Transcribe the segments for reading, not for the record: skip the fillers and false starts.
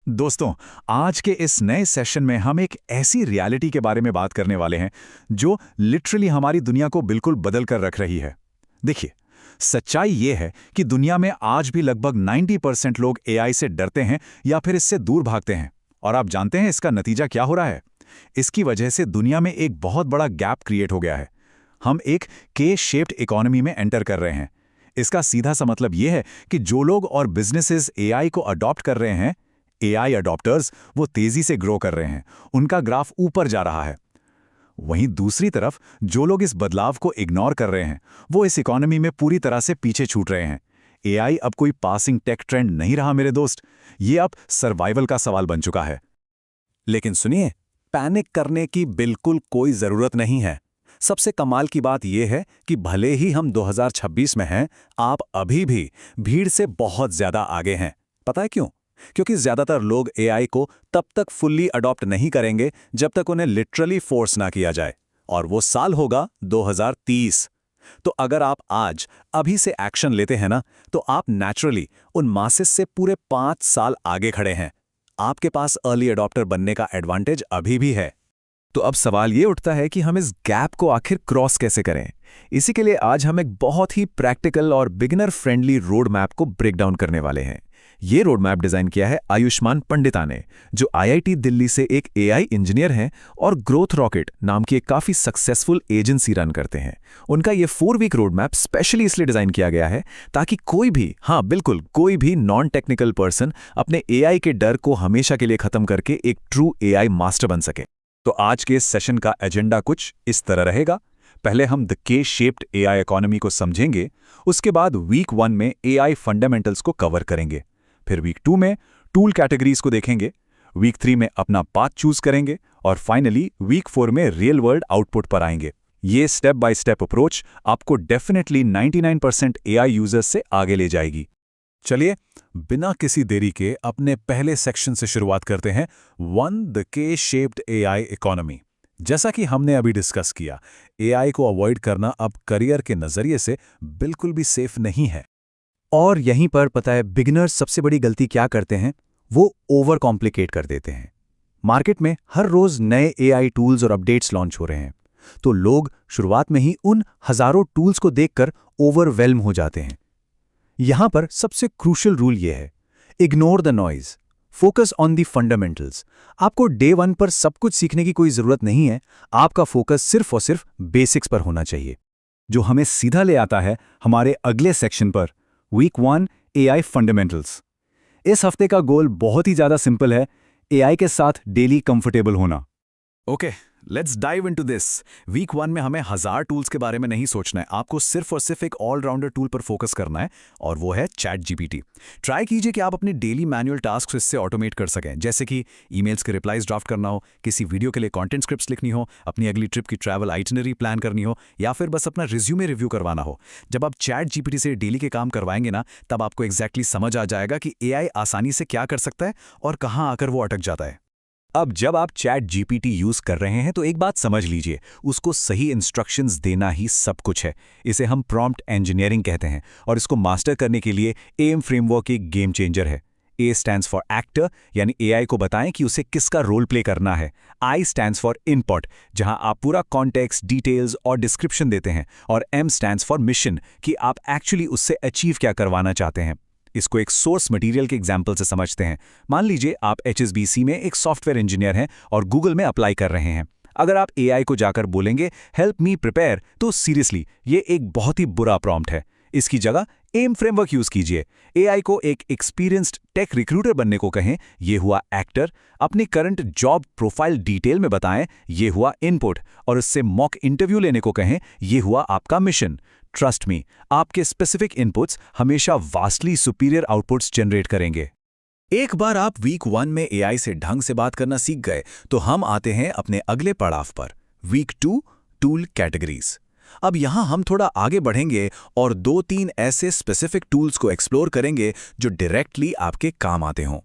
दोस्तों, आज के इस नए सेशन में हम एक ऐसी रियलिटी के बारे में बात करने वाले हैं जो लिटरली हमारी दुनिया को बिल्कुल बदल कर रख रही है। देखिए, सच्चाई ये है कि दुनिया में आज भी लगभग 90% लोग एआई से डरते हैं या फिर इससे दूर भागते हैं। और आप जानते हैं इसका नतीजा क्या हो रहा है? इसकी वजह से दुनिया में एक बहुत बड़ा गैप क्रिएट हो गया है। हम एक के शेप्ड इकोनॉमी में एंटर कर रहे हैं। इसका सीधा सा मतलब यह है कि जो लोग और बिजनेसेस एआई को अडॉप्ट कर रहे हैं, एआई अडॉप्टर्स, वो तेजी से ग्रो कर रहे हैं, उनका ग्राफ ऊपर जा रहा है। वहीं दूसरी तरफ जो लोग इस बदलाव को इग्नोर कर रहे हैं, वो इस इकोनॉमी में पूरी तरह से पीछे छूट रहे हैं। एआई अब कोई पासिंग टेक ट्रेंड नहीं रहा मेरे दोस्त, ये अब सर्वाइवल का सवाल बन चुका है। लेकिन सुनिए, पैनिक करने की बिल्कुल कोई जरूरत नहीं है। सबसे कमाल की बात यह है कि भले ही हम 2026 में हैं, आप अभी भी भीड़ से बहुत ज्यादा आगे हैं। पता है क्यों? क्योंकि ज्यादातर लोग एआई को तब तक फुल्ली अडॉप्ट नहीं करेंगे जब तक उन्हें लिटरली फोर्स ना किया जाए, और वो साल होगा 2030। तो अगर आप आज अभी से एक्शन लेते हैं ना, तो आप नेचुरली उन मासेस से पूरे 5 साल आगे खड़े हैं। आपके पास अर्ली अडॉप्टर बनने का एडवांटेज अभी भी है। तो अब सवाल ये उठता है कि हम इस गैप को आखिर क्रॉस कैसे करें। इसी के लिए आज हम एक बहुत ही प्रैक्टिकल और बिगिनर फ्रेंडली रोड मैप को ब्रेक डाउन करने वाले हैं। ये रोड मैप डिजाइन किया है आयुष्मान पंडिता ने, जो आईआईटी दिल्ली से एक एआई इंजीनियर हैं और ग्रोथ रॉकेट नाम की एक काफी सक्सेसफुल एजेंसी रन करते हैं। उनका ये 4 वीक रोड मैप स्पेशली इसलिए डिजाइन किया गया है ताकि कोई भी, हाँ बिल्कुल कोई भी नॉन टेक्निकल पर्सन अपने एआई के डर को हमेशा के लिए खत्म करके एक ट्रू एआई मास्टर बन सके। तो आज के इस सेशन का एजेंडा कुछ इस तरह रहेगा। पहले हम द के शेप्ड एआई इकोनॉमी को समझेंगे, उसके बाद वीक 1 में एआई फंडामेंटल्स को कवर करेंगे, फिर वीक 2 में टूल कैटेगरीज को देखेंगे, वीक 3 में अपना पाथ चूज करेंगे, और फाइनली वीक 4 में रियल वर्ल्ड आउटपुट पर आएंगे। ये स्टेप बाय स्टेप अप्रोच आपको डेफिनेटली 99% एआई यूजर्स से आगे ले जाएगी। चलिए, बिना किसी देरी के अपने पहले सेक्शन से शुरुआत करते हैं, 1 द के शेप्ड एआई इकोनॉमी। जैसा कि हमने अभी डिस्कस किया, एआई को अवॉइड करना अब करियर के नजरिए से बिल्कुल भी सेफ नहीं है। और यहीं पर पता है बिगिनर्स सबसे बड़ी गलती क्या करते हैं? वो ओवर कॉम्प्लिकेट कर देते हैं। मार्केट में हर रोज नए एआई टूल्स और अपडेट्स लॉन्च हो रहे हैं, तो लोग शुरुआत में ही उन हजारों टूल्स को देखकर ओवरवेल्म हो जाते हैं। यहां पर सबसे क्रूशियल रूल यह है, ignore the noise, focus on the fundamentals. आपको डे 1 पर सब कुछ सीखने की कोई जरूरत नहीं है। आपका फोकस सिर्फ और सिर्फ बेसिक्स पर होना चाहिए, जो हमें सीधा ले आता है हमारे अगले सेक्शन पर, वीक 1 एआई फंडामेंटल्स। इस हफ्ते का गोल बहुत ही ज्यादा सिंपल है, एआई के साथ डेली कंफर्टेबल होना। Okay, let's dive into this. Week 1 में हमें 1000 टूल्स के बारे में नहीं सोचना है। आपको सिर्फ और सिर्फ एक ऑलराउंडर टूल पर फोकस करना है, और वो है चैट जीपीटी। ट्राई कीजिए कि आप अपने डेली मैनुअल टास्क इससे ऑटोमेट कर सकें, जैसे कि ईमेल्स के रिप्लाईज ड्राफ्ट करना हो, किसी वीडियो के लिए कंटेंट स्क्रिप्ट्स लिखनी हो, अपनी अगली ट्रिप की ट्रैवल आइटिनरी प्लान करनी हो, या फिर बस अपना रिज्यूमे रिव्यू करवाना हो। जब आप चैट जीपीटी से डेली के काम करवाएंगे ना, तब आपको एग्जैक्टली समझ आ जाएगा कि एआई आसानी से क्या कर सकता है और कहाँ आकर वो अटक जाता है। अब जब आप चैट जीपीटी यूज कर रहे हैं तो एक बात समझ लीजिए, उसको सही इंस्ट्रक्शंस देना ही सब कुछ है। इसे हम प्रॉम्प्ट इंजीनियरिंग कहते हैं, और इसको मास्टर करने के लिए एम फ्रेमवर्क एक गेम चेंजर है। ए स्टैंड्स फॉर एक्टर, यानी एआई को बताएं कि उसे किसका रोल प्ले करना है। आई स्टैंड्स फॉर इनपुट, जहां आप पूरा कॉन्टेक्स्ट, डिटेल्स और डिस्क्रिप्शन देते हैं। और एम स्टैंड्स फॉर मिशन, कि आप एक्चुअली उससे अचीव क्या करवाना चाहते हैं। इसको एक सोर्स मटेरियल के एग्जाम्पल से समझते हैं। मान लीजिए आप एचएसबीसी में एक सॉफ्टवेयर इंजीनियर हैं और गूगल में अप्लाई कर रहे हैं। अगर आप एआई को जाकर बोलेंगे हेल्प मी प्रिपेयर, तो सीरियसली ये एक बहुत ही बुरा प्रॉम्प्ट है। इसकी जगह एम फ्रेमवर्क यूज कीजिए। एआई को एक एक्सपीरियंस्ड टेक रिक्रूटर बनने को कहें, ये हुआ एक्टर। अपनी करंट जॉब प्रोफाइल डिटेल में बताएं, ये हुआ इनपुट। और उससे मॉक इंटरव्यू लेने को कहें, ये हुआ आपका मिशन। ट्रस्ट मी, आपके स्पेसिफिक इनपुट्स हमेशा वास्टली सुपीरियर आउटपुट्स जनरेट करेंगे। एक बार आप वीक 1 में एआई से ढंग से बात करना सीख गए, तो हम आते हैं अपने अगले पड़ाव पर, वीक 2 टूल कैटेगरीज। अब यहां हम थोड़ा आगे बढ़ेंगे और 2-3 ऐसे स्पेसिफिक टूल्स को एक्सप्लोर करेंगे जो डायरेक्टली आपके काम आते हों।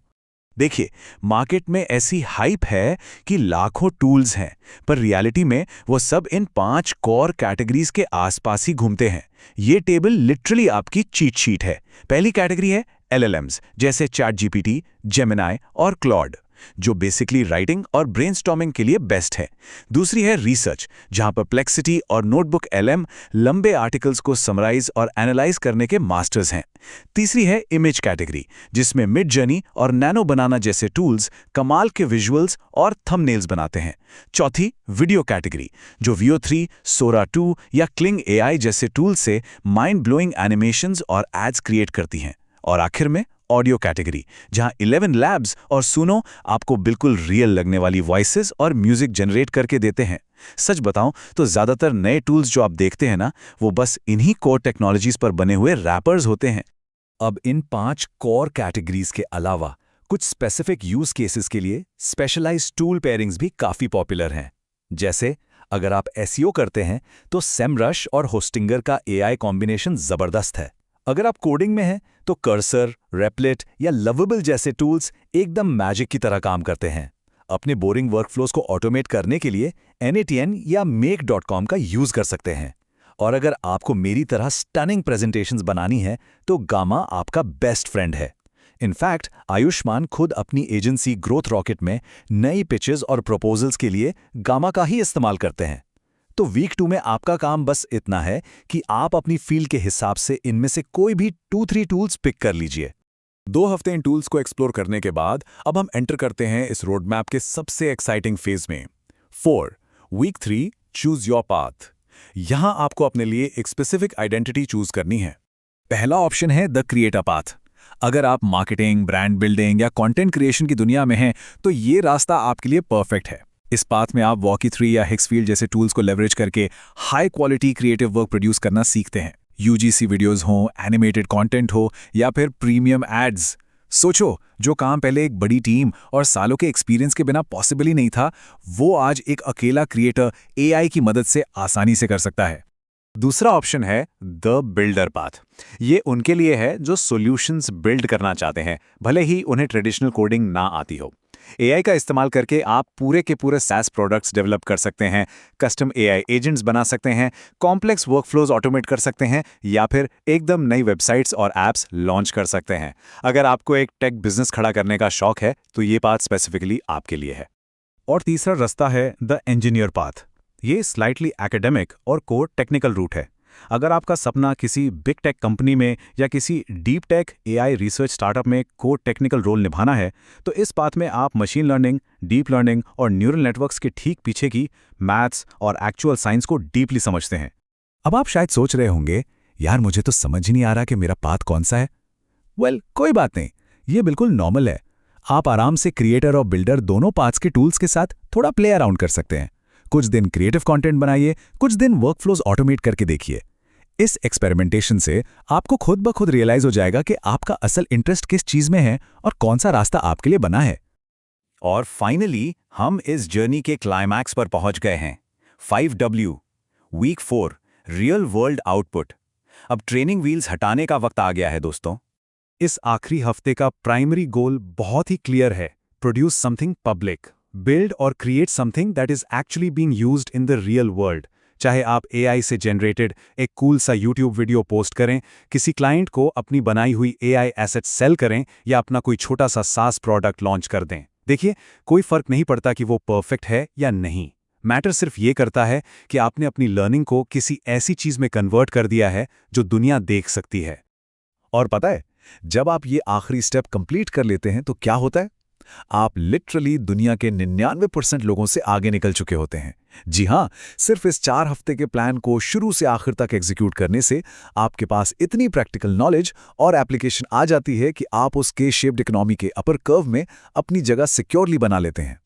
देखिए, मार्केट में ऐसी हाइप है कि लाखों टूल्स हैं, पर रियलिटी में वो सब इन 5 कोर कैटेगरीज के आसपास ही घूमते हैं। ये टेबल लिटरली आपकी चीट शीट है। पहली कैटेगरी है LLMs जैसे ChatGPT, Gemini और Claude, जो बेसिकली राइटिंग और ब्रेनस्टॉर्मिंग के लिए बेस्ट है। दूसरी है रिसर्च, जहां परप्लेक्सिटी और नोटबुक LM लंबे आर्टिकल्स को समराइज और एनालाइज करने के मास्टर्स हैं। तीसरी है इमेज कैटेगरी, जिसमें मिड जर्नी और नैनो बनाना जैसे टूल्स कमाल के विजुअल्स और थंबनेल्स बनाते हैं। चौथी वीडियो कैटेगरी, जो Veo3, Sora 2 या Kling AI जैसे टूल्स से माइंड ब्लोइंग एनिमेशंस और एड्स क्रिएट करती हैं। और आखिर में ऑडियो कैटेगरी, जहां 11 लैब्स और सुनो आपको बिल्कुल रियल लगने वाली वॉइसेस और म्यूजिक जनरेट करके देते हैं। सच बताऊं तो ज्यादातर नए टूल्स जो आप देखते हैं ना, वो बस इन्हीं कोर टेक्नोलॉजीज पर बने हुए रैपर्स होते हैं। अब इन 5 कोर कैटेगरीज के अलावा कुछ स्पेसिफिक यूज केसेस के लिए स्पेशलाइज्ड टूल पेयरिंग्स भी काफी पॉपुलर हैं। जैसे अगर आप एसईओ करते हैं तो सेमरश और होस्टिंगर का AI कॉम्बिनेशन जबरदस्त है। अगर आप कोडिंग में हैं तो कर्सर, रेपलेट या लवेबल जैसे टूल्स एकदम मैजिक की तरह काम करते हैं। अपने बोरिंग वर्कफ्लोज को ऑटोमेट करने के लिए NATN या make.com का यूज कर सकते हैं। और अगर आपको मेरी तरह स्टनिंग प्रेजेंटेशंस बनानी है तो गामा आपका बेस्ट फ्रेंड है। इनफैक्ट आयुष्मान खुद अपनी एजेंसी ग्रोथ रॉकेट में नई पिचेस और प्रपोजल्स के लिए गामा का ही इस्तेमाल करते हैं। तो वीक 2 में आपका काम बस इतना है कि आप अपनी फील्ड के हिसाब से इनमें से कोई भी 2-3 टूल्स पिक कर लीजिए। 2 हफ्ते इन टूल्स को एक्सप्लोर करने के बाद अब हम एंटर करते हैं इस रोड मैप के सबसे एक्साइटिंग फेज में। 4 वीक 3 चूज योर पाथ। यहां आपको अपने लिए एक स्पेसिफिक आइडेंटिटी चूज करनी है। पहला ऑप्शन है द क्रिएटर पाथ। अगर आप मार्केटिंग, ब्रांड बिल्डिंग या कंटेंट क्रिएशन की दुनिया में हैं तो ये रास्ता आपके लिए परफेक्ट है। इस पाथ में आप Walkie3 या Hixfield जैसे टूल्स को लेवरेज करके high quality creative work produce करना सीखते हैं। UGC वीडियोस हो, एनिमेटेड कंटेंट हो या फिर प्रीमियम एड्स। सोचो, जो काम पहले एक बड़ी टीम और सालों के एक्सपीरियंस के बिना पॉसिबल ही नहीं था, वो आज एक अकेला क्रिएटर AI की मदद से आसानी से कर सकता है। दूसरा ऑप्शन है द बिल्डर पाथ। ये उनके लिए है जो सॉल्यूशंस बिल्ड करना चाहते हैं, भले ही उन्हें ट्रेडिशनल कोडिंग ना आती हो। AI का इस्तेमाल करके आप पूरे के पूरे SaaS प्रोडक्ट्स डेवलप कर सकते हैं, कस्टम AI एजेंट्स बना सकते हैं, कॉम्प्लेक्स वर्कफ्लोज ऑटोमेट कर सकते हैं या फिर एकदम नई वेबसाइट्स और एप्स लॉन्च कर सकते हैं। अगर आपको एक टेक बिजनेस खड़ा करने का शौक है तो ये पाथ स्पेसिफिकली आपके लिए है। और तीसरा रास्ता है द इंजीनियर पाथ। ये स्लाइटली एकेडमिक और कोर टेक्निकल रूट है। अगर आपका सपना किसी बिग टेक कंपनी में या किसी deep tech AI research startup में कोर टेक्निकल रोल निभाना है तो इस पाथ में आप मशीन लर्निंग, डीप लर्निंग और न्यूरल नेटवर्क्स के ठीक पीछे की मैथ्स और एक्चुअल साइंस को डीपली समझते हैं। अब आप शायद सोच रहे होंगे, यार मुझे तो समझ ही नहीं आ रहा कि मेरा पाथ कौन सा है। वेल, कोई बात नहीं, ये बिल्कुल नॉर्मल है। आप आराम से क्रिएटर और बिल्डर दोनों पाथ्स के टूल्स के साथ थोड़ा प्ले अराउंड कर सकते हैं। कुछ दिन क्रिएटिव कंटेंट बनाइए, कुछ दिन वर्कफ्लोज ऑटोमेट करके देखिए। इस एक्सपेरिमेंटेशन से आपको खुद ब खुद रियलाइज हो जाएगा कि आपका असल इंटरेस्ट किस चीज में है और कौन सा रास्ता आपके लिए बना है। और फाइनली हम इस जर्नी के क्लाइमैक्स पर पहुंच गए हैं। 5W week 4 real world output. अब ट्रेनिंग व्हील्स हटाने का वक्त आ गया है दोस्तों। इस आखिरी हफ्ते का प्राइमरी गोल बहुत ही क्लियर है, प्रोड्यूस समथिंग पब्लिक, बिल्ड और create something that is actually being used in the real world. चाहे आप AI से जनरेटेड एक कूल सा YouTube वीडियो पोस्ट करें, किसी क्लाइंट को अपनी बनाई हुई AI एसेट सेल करें या अपना कोई छोटा सा SaaS प्रोडक्ट लॉन्च कर दें। देखिए, कोई फर्क नहीं पड़ता कि वो परफेक्ट है या नहीं। मैटर सिर्फ ये करता है कि आपने अपनी लर्निंग को किसी ऐसी चीज में कन्वर्ट कर दिया है जो दुनिया देख सकती है। और पता है, जब आप ये आखिरी स्टेप कंप्लीट कर लेते हैं तो क्या होता है? आप लिटरली दुनिया के 99% लोगों से आगे निकल चुके होते हैं। जी हां, सिर्फ इस 4 हफ्ते के प्लान को शुरू से आखिर तक एग्जीक्यूट करने से आपके पास इतनी प्रैक्टिकल नॉलेज और एप्लीकेशन आ जाती है कि आप उस के शेप्ड इकोनॉमी के अपर कर्व में अपनी जगह सिक्योरली बना लेते हैं।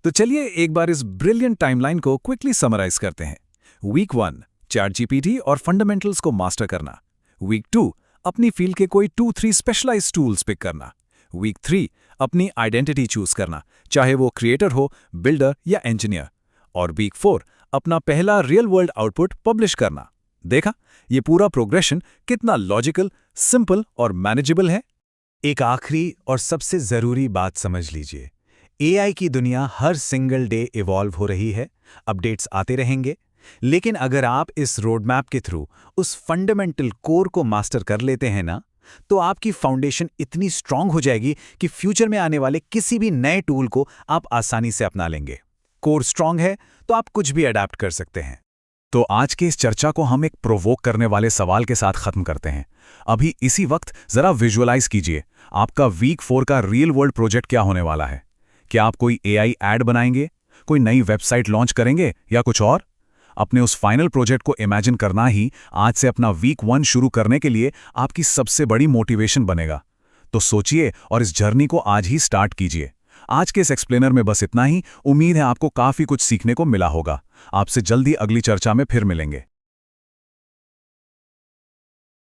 तो चलिए एक बार इस ब्रिलियंट टाइमलाइन को क्विकली समराइज करते हैं। वीक 1 ChatGPT और फंडामेंटल्स को मास्टर करना। वीक 2 अपनी फील्ड के कोई 2-3 स्पेशलाइज्ड टूल्स पिक करना। वीक 3 अपनी आइडेंटिटी चूज करना, चाहे वो क्रिएटर हो, बिल्डर या इंजीनियर। और वीक 4 अपना पहला रियल वर्ल्ड आउटपुट पब्लिश करना। देखा, ये पूरा प्रोग्रेशन कितना लॉजिकल, सिंपल और मैनेजेबल है। एक आखिरी और सबसे जरूरी बात समझ लीजिए, AI की दुनिया हर सिंगल डे इवॉल्व हो रही है, अपडेट्स आते रहेंगे। लेकिन अगर आप इस रोड मैप के थ्रू उस फंडामेंटल कोर को मास्टर कर लेते हैं ना, तो आपकी फाउंडेशन इतनी स्ट्रांग हो जाएगी कि फ्यूचर में आने वाले किसी भी नए टूल को आप आसानी से अपना लेंगे। कोर स्ट्रांग है तो आप कुछ भी अडैप्ट कर सकते हैं। तो आज के इस चर्चा को हम एक प्रोवोक करने वाले सवाल के साथ खत्म करते हैं। अभी इसी वक्त जरा विजुअलाइज कीजिए, आपका वीक 4 का रियल वर्ल्ड प्रोजेक्ट क्या होने वाला है। क्या आप कोई एआई ऐड बनाएंगे, कोई नई वेबसाइट लॉन्च करेंगे या कुछ और? अपने उस फाइनल प्रोजेक्ट को इमेजिन करना ही आज से अपना वीक 1 शुरू करने के लिए आपकी सबसे बड़ी मोटिवेशन बनेगा। तो सोचिए और इस जर्नी को आज ही स्टार्ट कीजिए। आज के इस एक्सप्लेनर में बस इतना ही। उम्मीद है आपको काफी कुछ सीखने को मिला होगा। आपसे जल्दी अगली चर्चा में फिर मिलेंगे।